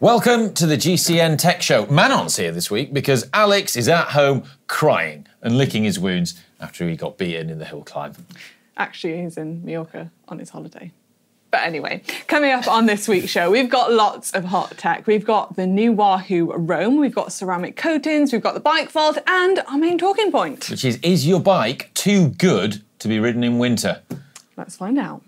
Welcome to the GCN Tech Show. Manon's here this week because Alex is at home crying and licking his wounds after he got beaten in the hill climb. Actually, he's in Mallorca on his holiday. But anyway, coming up on this week's show, we've got lots of hot tech. We've got the new Wahoo Roam, we've got ceramic coatings, we've got the bike vault, and our main talking point. Which is your bike too good to be ridden in winter? Let's find out.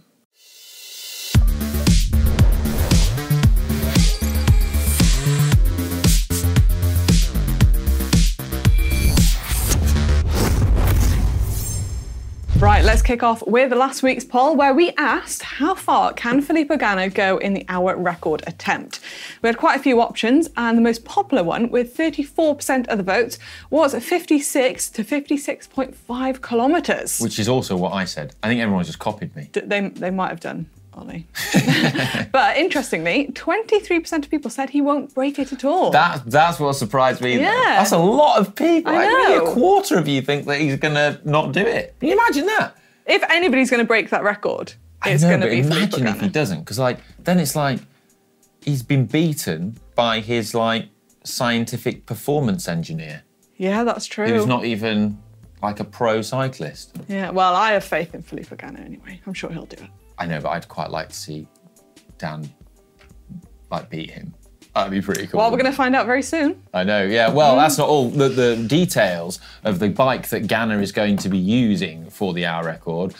Right, let's kick off with last week's poll where we asked how far can Filippo Ganna go in the hour record attempt. We had quite a few options and the most popular one with 34% of the votes was 56 to 56.5 kilometres. Which is also what I said. I think everyone just copied me. They might have done, Ollie. But interestingly, 23% of people said he won't break it at all. That's what surprised me. Yeah. That's a lot of people. I Like, know. maybe a quarter of you think that he's going to not do it. Can you imagine that? If anybody's going to break that record, it's going to be Filippo imagine if he Ganna. doesn't, because then it's like he's been beaten by his scientific performance engineer. Yeah, that's true. Who's not even like a pro cyclist. Yeah, well, I have faith in Filippo Ganna anyway. I'm sure he'll do it. I know, but I'd quite like to see Dan beat him. That'd be pretty cool. Well, we're going to find out very soon. I know, yeah. Well, that's not all. The details of the bike that Ganna is going to be using for the hour record,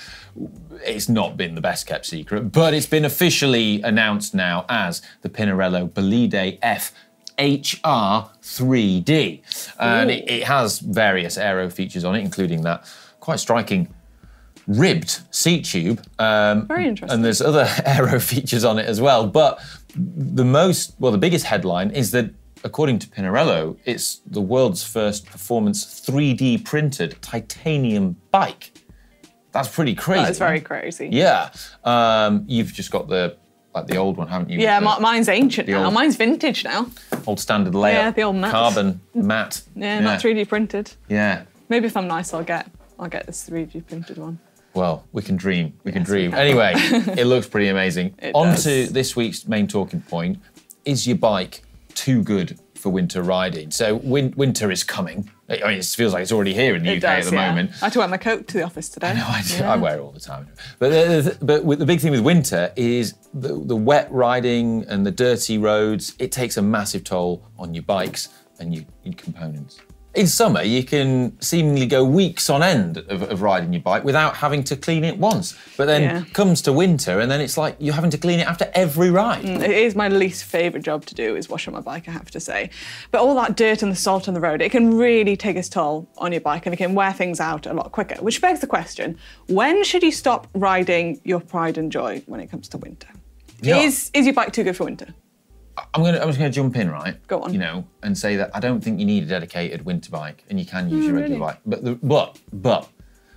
it's not been the best kept secret, but it's been officially announced now as the Pinarello Bolide F HR 3D. And it has various aero features on it, including that quite striking ribbed seat tube. Very interesting. And there's other aero features on it as well. But the biggest headline is that, according to Pinarello, it's the world's first performance 3D printed titanium bike. That's pretty crazy. That is very crazy. Yeah. You've just got the old one, haven't you? Yeah, mine's ancient now. Mine's vintage now. Old standard layout. Yeah, the old matte. Carbon matte. Yeah, not 3D printed. Yeah. Maybe if I'm nice, I'll get this 3D printed one. Well, we can dream. We can dream. Anyway, it looks pretty amazing. On to this week's main talking point. Is your bike too good for winter riding? So winter is coming. I mean, it feels like it's already here in the UK at the moment. I had to wear my coat to the office today. I know, I do. I wear it all the time. But the big thing with winter is the wet riding and the dirty roads. It takes a massive toll on your bikes and your components. In summer, you can seemingly go weeks on end of riding your bike without having to clean it once. But then comes to winter, and then it's like you're having to clean it after every ride. It is my least favourite job to do, is washing my bike, I have to say. But all that dirt and the salt on the road, it can really take its toll on your bike and it can wear things out a lot quicker. Which begs the question, when should you stop riding your pride and joy when it comes to winter? Yeah. Is your bike too good for winter? I'm just going to jump in, right? Go on. And say that I don't think you need a dedicated winter bike, and you can use your regular bike. But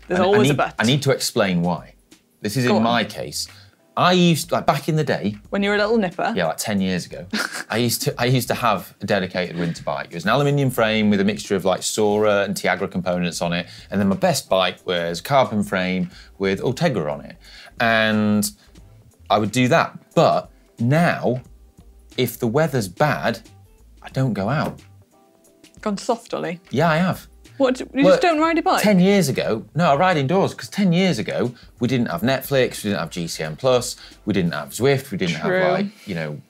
there's always a but. I need to explain why. This is in my case. I used, back in the day, when you were a little nipper. Yeah, 10 years ago, I used to have a dedicated winter bike. It was an aluminium frame with a mixture of Sora and Tiagra components on it, and then my best bike was carbon frame with Ultegra on it, and I would do that. But now, if the weather's bad, I don't go out. Gone soft, Ollie? Yeah, I have. What, you just don't ride your bike? 10 years ago, no, I ride indoors, because 10 years ago, we didn't have Netflix, we didn't have GCN Plus, we didn't have Zwift, we didn't have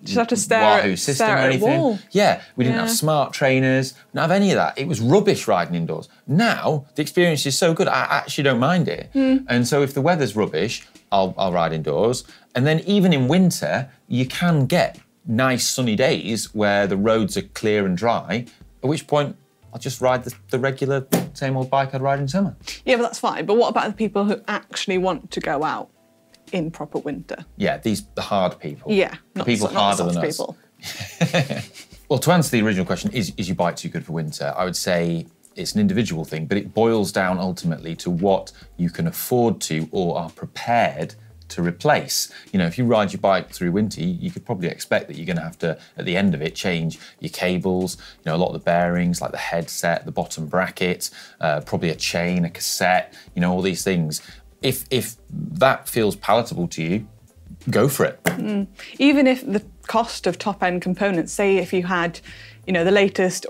just have to Wahoo system or anything. Wall. Yeah, we didn't have smart trainers, didn't have any of that. It was rubbish riding indoors. Now, the experience is so good, I actually don't mind it. And so if the weather's rubbish, I'll ride indoors. And then even in winter, you can get nice sunny days where the roads are clear and dry, at which point I'll just ride the regular same old bike I'd ride in summer. Yeah, but that's fine. But what about the people who actually want to go out in proper winter? Yeah, the hard people. Yeah, the people harder than us. People. Well, to answer the original question, is your bike too good for winter? I would say it's an individual thing, but it boils down ultimately to what you can afford to or are prepared to replace. If you ride your bike through winter, you could probably expect that you're going to have to, at the end of it, change your cables, a lot of the bearings, like the headset, the bottom bracket, probably a chain, a cassette, all these things. If that feels palatable to you, go for it. Even if the cost of top-end components, say if you had, the latest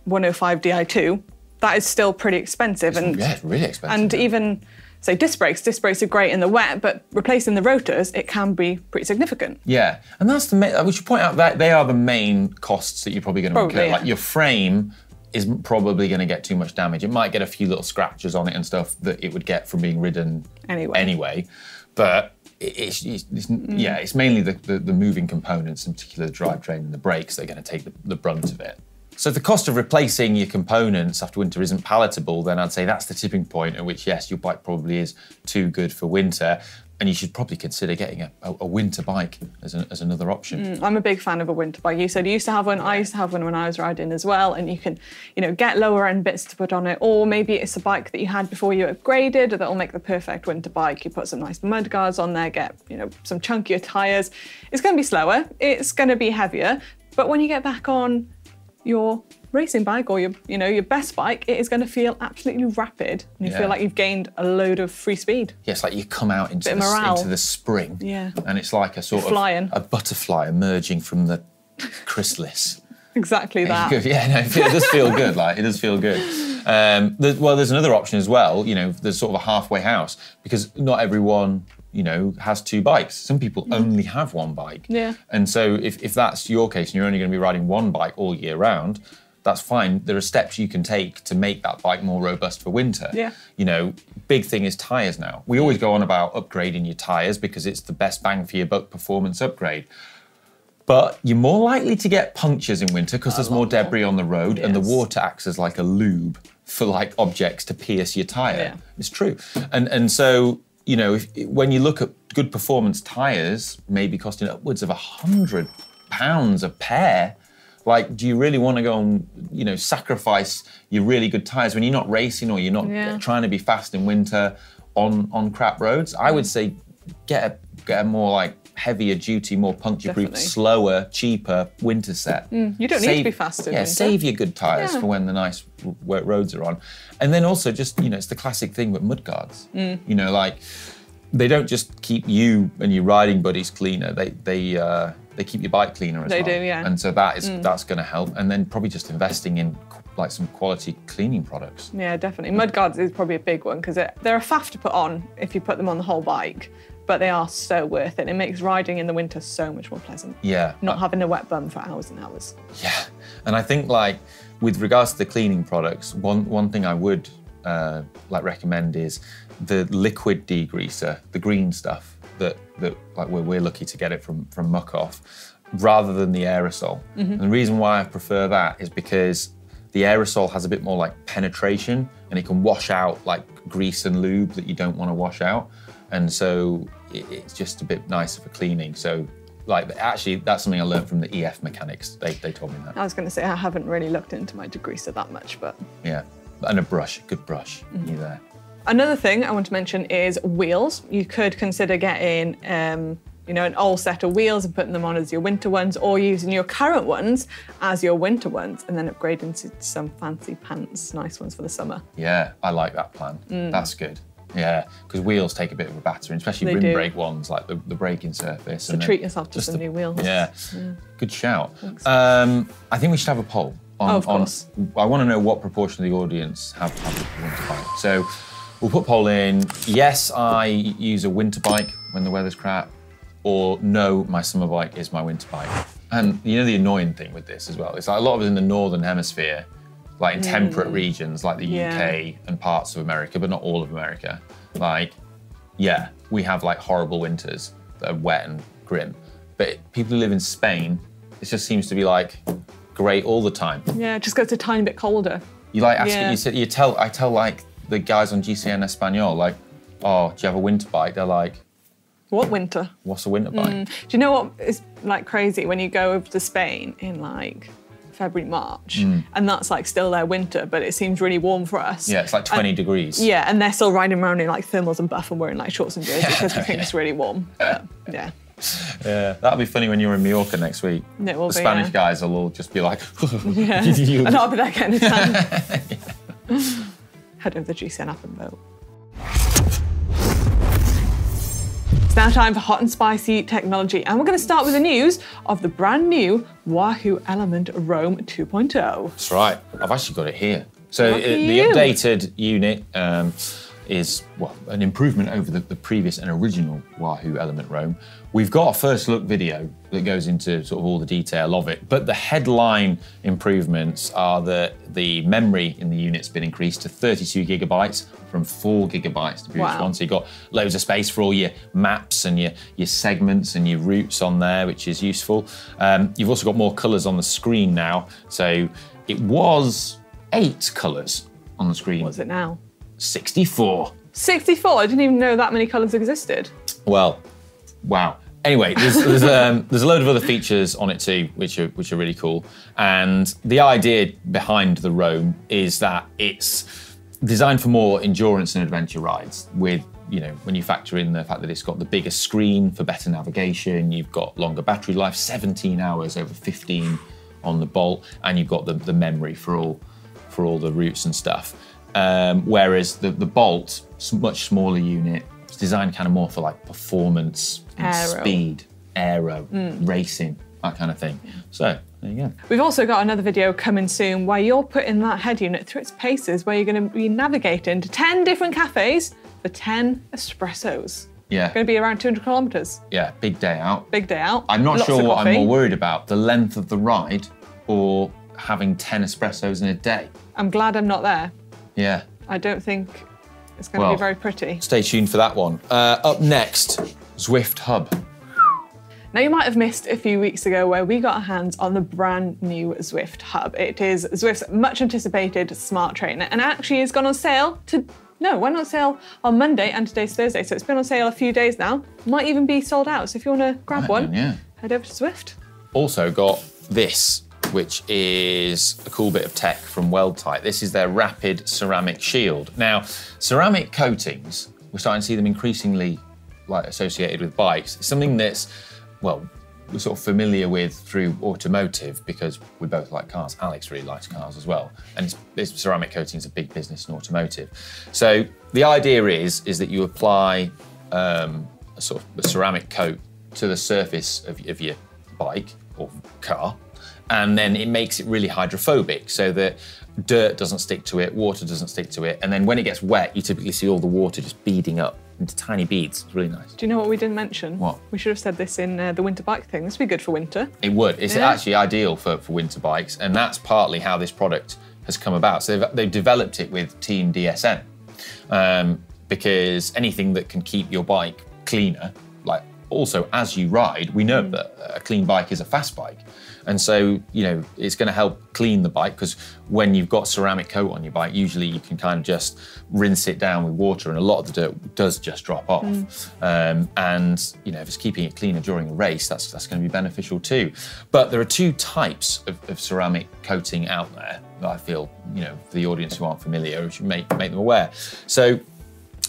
105 Di2, that is still pretty expensive. It's really expensive. And even, say, disc brakes are great in the wet, but replacing the rotors, it can be pretty significant. Yeah, and that's we should point out that they are the main costs that you're probably going to incur. Yeah. Like your frame is probably going to get too much damage. It might get a few little scratches on it and stuff that it would get from being ridden anyway. But it's mainly the moving components, in particular the drivetrain and the brakes, that are going to take the brunt of it. So if the cost of replacing your components after winter isn't palatable, then I'd say that's the tipping point at which, yes, your bike probably is too good for winter, and you should probably consider getting a winter bike as another option. I'm a big fan of a winter bike. You said you used to have one, I used to have one when I was riding as well, and you can, get lower end bits to put on it, or maybe it's a bike that you had before you upgraded that'll make the perfect winter bike. You put some nice mud guards on there, get, some chunkier tyres. It's going to be slower, it's going to be heavier, but when you get back on your racing bike or your best bike, it is going to feel absolutely rapid, and you feel like you've gained a load of free speed. Yeah, it's like you come out into the spring, and it's like a sort of a butterfly emerging from the chrysalis. Exactly that. It does feel good. It does feel good. There's another option as well. There's sort of a halfway house, because not everyone has two bikes. Some people only have one bike. Yeah. And so if that's your case and you're only going to be riding one bike all year round, that's fine. There are steps you can take to make that bike more robust for winter. Yeah. Big thing is tyres now. We always go on about upgrading your tyres because it's the best bang for your buck performance upgrade. But you're more likely to get punctures in winter because there's more debris on the road, and the water acts as like a lube for objects to pierce your tyre. Yeah. It's true. And so, when you look at good performance tyres, maybe costing upwards of £100 a pair, do you really want to go and, sacrifice your really good tyres when you're not racing or you're not trying to be fast in winter on crap roads? I would say get a more heavier duty, more puncture-proof, slower, cheaper winter set. You don't need to be fast in winter. Save your good tyres for when the nice wet roads are on. And then also just, it's the classic thing with mud guards. They don't just keep you and your riding buddies cleaner, they keep your bike cleaner as well. They do, yeah. And so that's going to help. And then probably just investing in some quality cleaning products. Yeah, definitely. Mud guards is probably a big one, because they're a faff to put on if you put them on the whole bike, but they are so worth it. It makes riding in the winter so much more pleasant. Yeah. Not having a wet bum for hours and hours. Yeah. And I think with regards to the cleaning products, one thing I would recommend is the liquid degreaser, the green stuff that we're lucky to get it from Muck Off, rather than the aerosol. And the reason why I prefer that is because the aerosol has a bit more penetration, and it can wash out grease and lube that you don't want to wash out. And so it's just a bit nicer for cleaning. So actually that's something I learned from the EF mechanics. They told me that. I was going to say I haven't really looked into my degreaser that much, but... Yeah, and a brush, a good brush, you there. Another thing I want to mention is wheels. You could consider getting an old set of wheels and putting them on as your winter ones, or using your current ones as your winter ones, and then upgrading to some fancy pants, nice ones for the summer. Yeah, I like that plan. That's good. Yeah, because wheels take a bit of a battering, especially rim brake ones, like the braking surface. So treat yourself to some new wheels. Yeah, good shout. I think we should have a poll. Of course. I want to know what proportion of the audience have a winter bike. So we'll put a poll in, yes, I use a winter bike when the weather's crap, or no, my summer bike is my winter bike. And the annoying thing with this as well, it's a lot of us in the Northern Hemisphere, in temperate regions like the UK and parts of America, but not all of America. We have horrible winters that are wet and grim. But people who live in Spain, it just seems to be great all the time. Yeah, it just gets a tiny bit colder. I tell the guys on GCN Espanol, oh, do you have a winter bike? They're like, what winter? What's a winter bike? Do you know what is crazy when you go over to Spain in February, March, and that's still their winter, but it seems really warm for us. Yeah, it's 20 degrees. Yeah, and they're still riding around in thermals and buff and wearing shorts and jerseys because we think it's really warm. But, yeah. Yeah, that'll be funny when you're in Mallorca next week. It will the Spanish guys will all just be like, yeah, and I'll be there getting a tan. Head over the GCN app and vote. It's now time for hot and spicy technology, and we're going to start with the news of the brand new Wahoo Element Roam 2.0. That's right. I've actually got it here. So the updated unit is, well, an improvement over the previous and original Wahoo Element Roam. We've got a first look video that goes into sort of all the detail of it, but the headline improvements are that the memory in the unit's been increased to 32 gigabytes from 4 gigabytes the previous one. So you've got loads of space for all your maps and your segments and your routes on there, which is useful. You've also got more colours on the screen now. So it was 8 colours on the screen. What's it now? 64. 64? I didn't even know that many colours existed. Well, wow. Anyway, there's a load of other features on it too, which are really cool. And the idea behind the Roam is that it's designed for more endurance and adventure rides. With, you know, when you factor in the fact that it's got the bigger screen for better navigation, you've got longer battery life, 17 hours over 15 on the Bolt, and you've got the memory for all the routes and stuff. Whereas the Bolt, much smaller unit, it's designed kind of more for like performance, and speed, aero, racing, that kind of thing. So there you go. We've also got another video coming soon where you're putting that head unit through its paces, where you're going to be navigating to 10 different cafes for 10 espressos. Yeah. Going to be around 200 kilometres. Yeah, big day out. Big day out. I'm not sure what I'm more worried about, the length of the ride or having 10 espressos in a day. I'm glad I'm not there. Yeah. I don't think it's going to be very pretty. Stay tuned for that one. Up next, Zwift Hub. Now, you might have missed a few weeks ago where we got our hands on the brand new Zwift Hub. It is Zwift's much anticipated smart trainer, and actually has gone on sale went on sale on Monday, and today's Thursday, so it's been on sale a few days now. Might even be sold out, so if you want to grab one, head over to Zwift. Also got this, which is a cool bit of tech from Weldtite. This is their rapid ceramic shield. Now, ceramic coatings, we're starting to see them increasingly associated with bikes. It's something that's, well, we're sort of familiar with through automotive because we both like cars. Alex really likes cars as well. And ceramic coating is a big business in automotive. So the idea is that you apply a sort of a ceramic coat to the surface of your bike or car, and then it makes it really hydrophobic so that dirt doesn't stick to it, water doesn't stick to it, and then when it gets wet, you typically see all the water just beading up into tiny beads. It's really nice. Do you know what we didn't mention? What? We should have said this in the winter bike thing. This would be good for winter. It would. It's actually ideal for winter bikes, and that's partly how this product has come about. So they've developed it with Team DSM, because anything that can keep your bike cleaner, like also as you ride, we know that a clean bike is a fast bike. And so, you know, it's going to help clean the bike, because when you've got ceramic coat on your bike, usually you can kind of just rinse it down with water, and a lot of the dirt does just drop off. And, you know, if it's keeping it cleaner during the race, that's going to be beneficial too. But there are two types of ceramic coating out there that I feel, you know, for the audience who aren't familiar, we should make them aware. So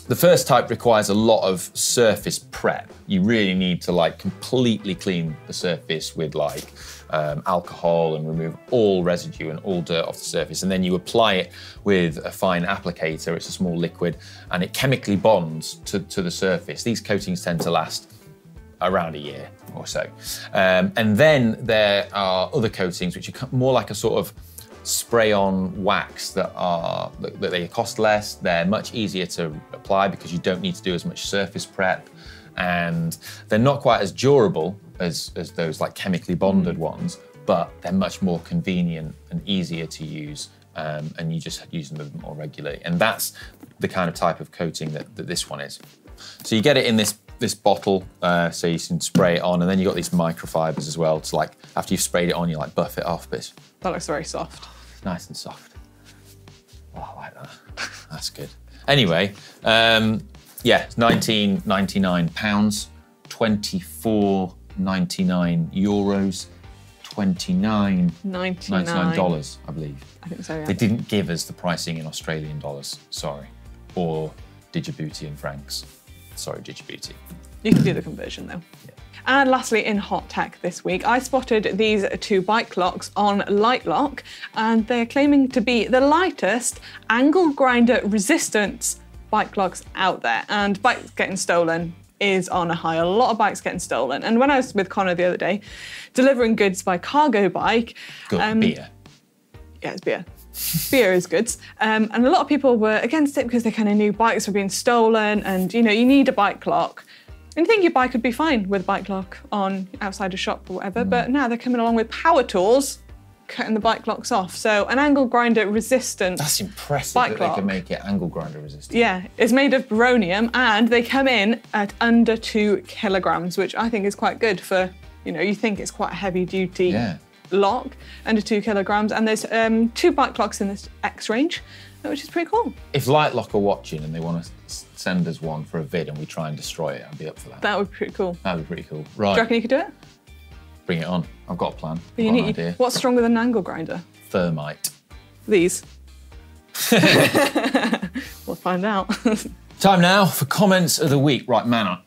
the first type requires a lot of surface prep. You really need to like completely clean the surface with like alcohol and remove all residue and all dirt off the surface. And then you apply it with a fine applicator. It's a small liquid and it chemically bonds to the surface. These coatings tend to last around a year or so. And then there are other coatings which are more like a sort of spray-on wax that they cost less. They're much easier to apply because you don't need to do as much surface prep, and they're not quite as durable as those like chemically bonded ones, but they're much more convenient and easier to use, and you just use them a bit more regularly. And that's the kind of type of coating that this one is. So you get it in this bottle, so you can spray it on, and then you've got these microfibers as well. It's like after you've sprayed it on, you like buff it off. But that looks very soft. Nice and soft. Oh, I like that. That's good. Anyway, yeah, it's £19.99, €24.99, $29.99, I believe. I think so, yeah. They didn't give us the pricing in Australian dollars, sorry, or Djibouti francs. Sorry, Djibouti. You can do the conversion though. Yeah. And lastly, in hot tech this week, I spotted these two bike locks on Lightlock, and they're claiming to be the lightest angle grinder resistance bike locks out there. And bikes getting stolen is on a high. A lot of bikes getting stolen. And when I was with Connor the other day, delivering goods by cargo bike. Good beer. Yeah, it's beer. Beer is goods. And a lot of people were against it because they kind of knew bikes were being stolen and, you know, you need a bike lock. And you think your bike would be fine with a bike lock on outside a shop or whatever, but now they're coming along with power tools, cutting the bike locks off. So an angle grinder resistant. That's impressive bike that lock. they can make it angle grinder resistant. Yeah, it's made of barium and they come in at under 2 kilograms, which I think is quite good for, you know, you think it's quite a heavy duty lock, under 2 kilograms. And there's 2 bike locks in this X range, which is pretty cool. If Lightlock are watching and they want to send us one for a vid and we try and destroy it, I'd be up for that. That would be pretty cool. That would be pretty cool. Do Right. you reckon you could do it? Bring it on. I've got a plan. But I've got an idea. What's stronger than an angle grinder? Thermite. These. We'll find out. Time now for comments of the week. Right, Manon.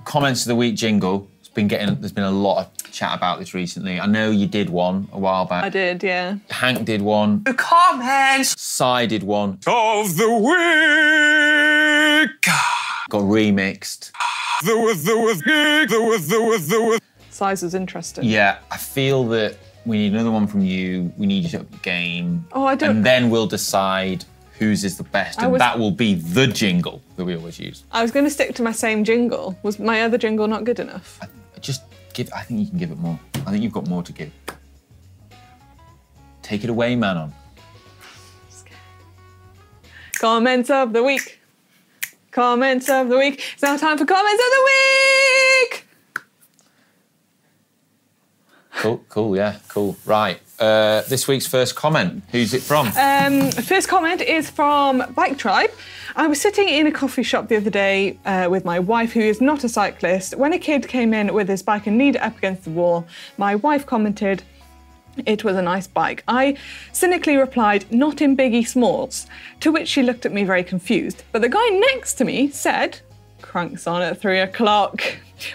Comments of the week jingle. There's been a lot of chat about this recently. I know you did one a while back. I did, yeah. Hank did one. The comments Cy did one. of the week. Got remixed. Size is interesting. Yeah, I feel that we need another one from you. We need you to up the game. Oh, I don't... And then we'll decide whose is the best, and that will be the jingle that we always use. I was going to stick to my same jingle. Was my other jingle not good enough? I think you can give it more. I think you've got more to give. Take it away, Manon. Comments of the week. Comments of the week. It's now time for comments of the week. Cool, yeah, cool. Right, this week's first comment. Who's it from? First comment is from Bike Tribe. I was sitting in a coffee shop the other day with my wife, who is not a cyclist. When a kid came in with his bike and leaned it up against the wall, my wife commented, "It was a nice bike." I cynically replied, "Not in Biggie Smalls," to which she looked at me very confused. But the guy next to me said, "Cranks on at 3 o'clock."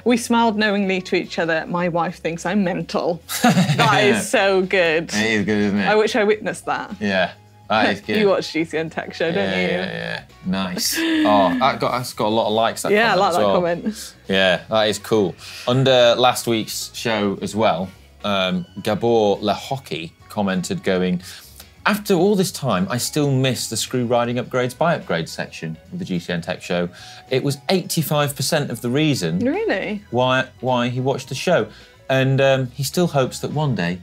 We smiled knowingly to each other. My wife thinks I'm mental. That is so good. It is good, isn't it? I wish I witnessed that. Yeah, that is good. You watch GCNTech show, don't you? Yeah. Nice. Oh, that's got a lot of likes, that Yeah, I comment like as that well. comment. Yeah, that is cool. Under last week's show as well, Gabor Le Hockey commented going, "After all this time, I still miss the screw riding upgrades by upgrades section of the GCNTech show. It was 85% of the reason Really? why he watched the show. And he still hopes that one day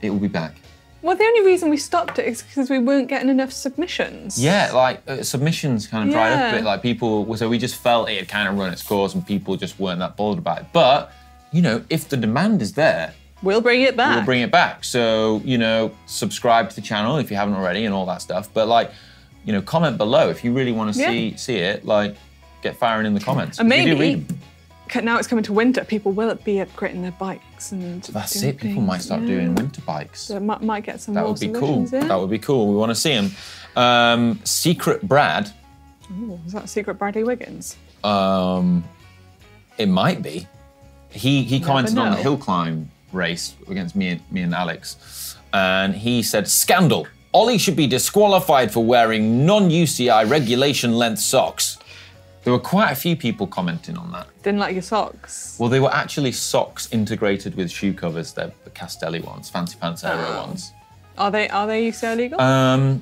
it will be back." Well, the only reason we stopped it is because we weren't getting enough submissions. Yeah, like submissions kind of dried up a Yeah. bit. Like so we just felt it had kind of run its course and people just weren't that bothered about it. But, you know, if the demand is there, We'll bring it back. we'll bring it back. So, you know, subscribe to the channel if you haven't already and all that stuff. But like, you know, comment below if you really want to see it. Like, get firing in the comments. And We do read maybe, them. now it's coming to winter, people will be upgrading their bikes. And That's doing it. People things, might start doing winter bikes. So might get some That more would be cool. submissions, yeah? That would be cool. We want to see them. Secret Brad. Ooh, is that Secret Bradley Wiggins? It might be. He commented on the know. hill climb race against me and Alex, and he said, "Scandal. Ollie should be disqualified for wearing non-UCI regulation length socks." There were quite a few people commenting on that. Didn't like your socks. Well, they were actually socks integrated with shoe covers. They're the Castelli ones, Fancy Pants Aero ones. Are they UCI legal?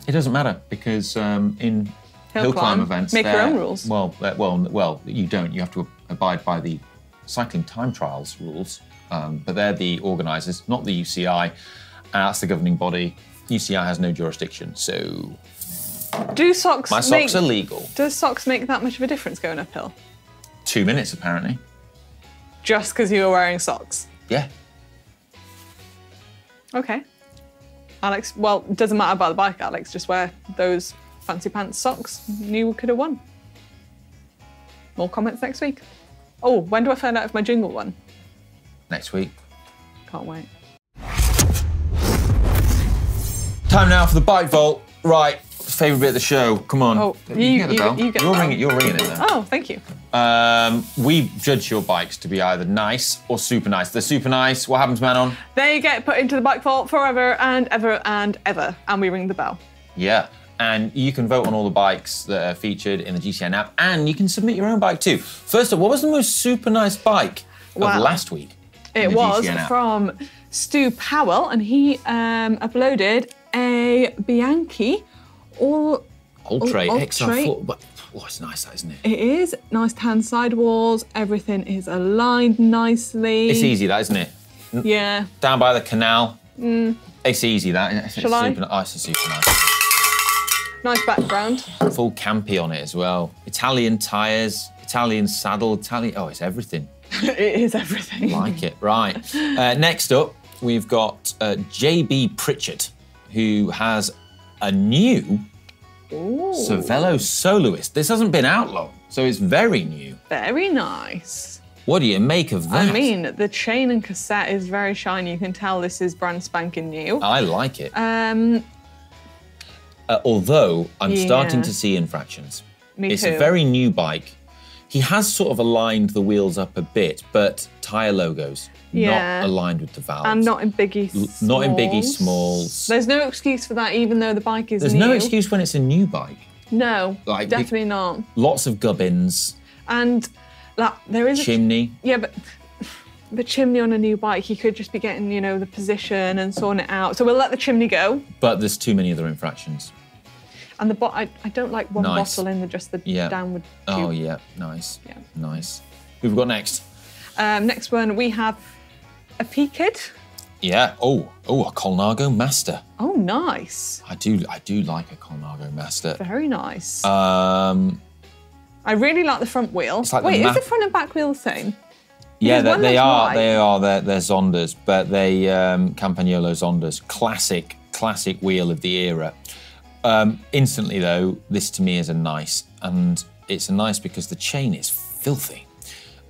It doesn't matter because in hill climb events, make your own rules. Well, you don't. You have to abide by the cycling time trials rules. But they're the organisers, not the UCI. That's the governing body. UCI has no jurisdiction, so Do socks my socks are legal. Does socks make that much of a difference going uphill? 2 minutes, apparently. Just because you were wearing socks? Yeah. Okay. Alex, well, it doesn't matter about the bike, Alex. Just wear those fancy pants socks. You could have won. More comments next week. Oh, when do I find out if my jingle won? Next week. Can't wait. Time now for the bike vault. Right, favourite bit of the show. Come on. Oh, you get the bell. you get the You're bell. ringing it then. Oh, thank you. We judge your bikes to be either nice or super nice. They're super nice. What happens, Manon? They get put into the bike vault forever and ever and ever, and we ring the bell. Yeah. and you can vote on all the bikes that are featured in the GCN app, and you can submit your own bike too. First up, what was the most super nice bike of last week? It was from Stu Powell, and he uploaded a Bianchi Ultra XR4. Oh, it's nice, that, isn't it? It is. Nice tan sidewalls. Everything is aligned nicely. It's easy, that, isn't it? Yeah. Down by the canal. It's easy, that. It's Shall I? super, it's super nice. Nice background. Full campy on it as well. Italian tyres, Italian saddle, oh, it's everything. It is everything. Like it, right. Next up, we've got JB Pritchard, who has a new Cervelo Soloist. This hasn't been out long, so it's very new. Very nice. What do you make of that? I mean, the chain and cassette is very shiny. You can tell this is brand spanking new. I like it. Although I'm starting to see infractions. Me it's too. A very new bike. He has sort of aligned the wheels up a bit, but tyre logos not aligned with the valves. And not in biggie smalls. Not in biggie smalls. There's no excuse for that, even though the bike is new. There's no excuse when it's a new bike. No, definitely not. Lots of gubbins. And there is chimney. Yeah, but the chimney on a new bike, you could just be getting, you know, the position and sorting it out. So we'll let the chimney go. But there's too many other infractions. And I don't like one bottle in just the downward tube. Oh, yeah, nice. Yeah. Nice. Who have we got next? Next one, we have a P-Kid. Yeah, a Colnago Master. Oh, nice. I do like a Colnago Master. Very nice. I really like the front wheel. Like wait, is the front and back wheel the same? Yeah, they are. They're Zondas, but they Campagnolo Zondas. Classic wheel of the era. Instantly though, this to me is a nice, and it's a nice because the chain is filthy.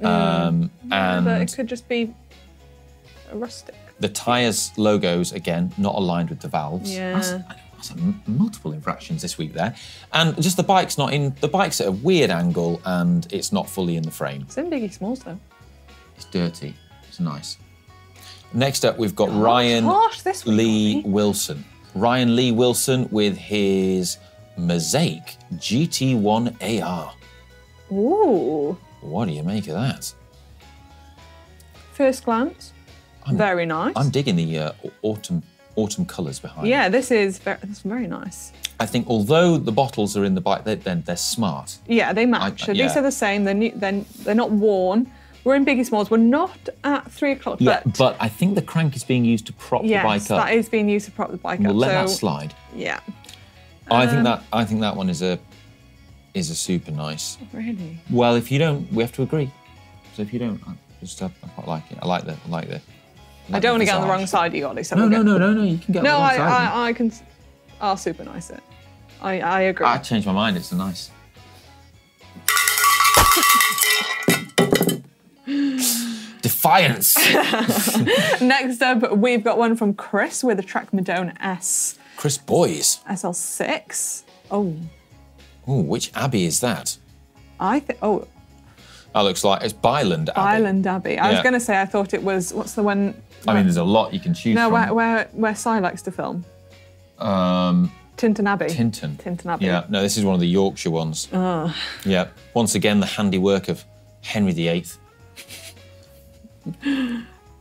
And but it could just be a rustic. The tyres logos, again, not aligned with the valves. Yeah. That's multiple infractions this week there. And just the bike's at a weird angle and it's not fully in the frame. It's in biggie smalls though. It's dirty. It's nice. Next up, we've got Ryan Lee Wilson. Ryan Lee Wilson with his Mosaic GT1 AR. Ooh. What do you make of that? First glance, very nice. I'm digging the autumn colours behind it. Yeah, this is very nice. I think although the bottles are in the bike, they're smart. Yeah, they match. So these are the same. They're not worn. We're in biggie smalls. We're not at 3 o'clock. Yeah, but I think the crank is being used to prop the bike up. Yes, that is being used to prop the bike up. We'll let that slide. Yeah. I think that one is a super nice. Really? Well, if you don't, we have to agree. So if you don't, I quite like it. I like the. I don't want to get on the wrong side of you, Ollie. So no. You can get on the wrong side. I can. I'll super nice it. I agree. I changed my mind. It's a nice. Defiance. Next up, we've got one from Chris with a Trek Madonna S. Chris Boys. SL6. Oh. Oh, which Abbey is that? That looks like it's Byland Abbey. Byland Abbey. I was going to say I thought it was. What's the one? I mean, there's a lot you can choose from. No, where Si likes to film. Tinton Abbey. Tinton Abbey. Yeah. No, this is one of the Yorkshire ones. Oh. Yeah. Once again, the handiwork of Henry VIII.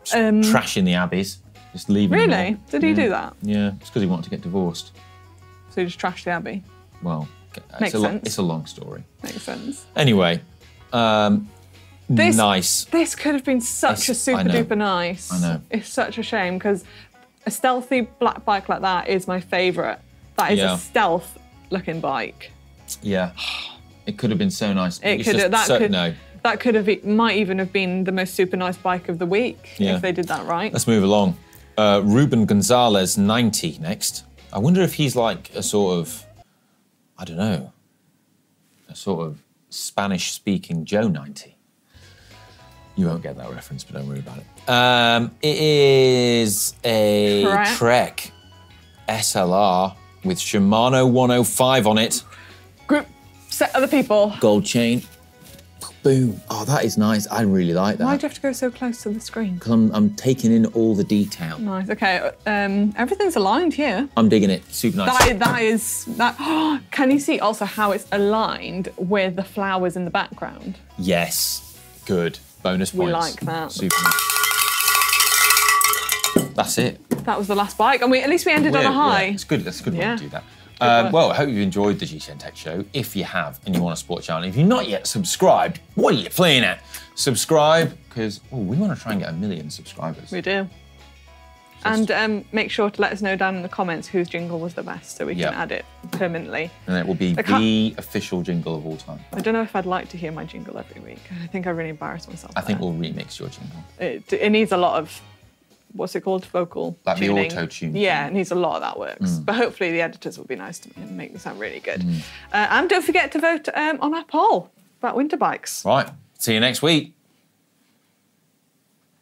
Trashing the abbeys, just leaving. Really? Did he do that? Yeah, it's because he wanted to get divorced. So he just trashed the abbey. Well, Makes sense. It's a long story. Makes sense. Anyway, nice. This could have been such a super duper nice. I know. It's such a shame because a stealthy black bike like that is my favourite. That is a stealth looking bike. Yeah, it could have been so nice. That might even have been the most super nice bike of the week if they did that right. Let's move along. Ruben Gonzalez 90 next. I wonder if he's like a sort of, I don't know, a sort of Spanish-speaking Joe 90. You won't get that reference, but don't worry about it. It is a Trek SLR with Shimano 105 on it. Group set of the people. Gold chain. Boom. Oh, that is nice. I really like that. Why do you have to go so close to the screen? Because I'm taking in all the detail. Nice. Okay. Everything's aligned here. I'm digging it. Super nice. That is. Can you see also how it's aligned with the flowers in the background? Yes. Good. Bonus points. We like that. Super nice. That's it. That was the last bike, and at least we ended on a high. Yeah, it's good. That's a good way Yeah. to do that. Well, I hope you've enjoyed the GCNTech show. If you have and you want to support the channel, if you're not yet subscribed, what are you playing at? Subscribe, because we want to try and get 1 million subscribers. We do. And make sure to let us know down in the comments whose jingle was the best so we can add it permanently. And it will be the official jingle of all time. I don't know if I'd like to hear my jingle every week. I think I really embarrass myself. I think we'll remix your jingle. It needs a lot of, what's it called, vocal like tuning. The auto-tune. Yeah, it needs a lot of that works. But hopefully the editors will be nice to me and make me sound really good. And don't forget to vote on our poll about winter bikes. Right, see you next week.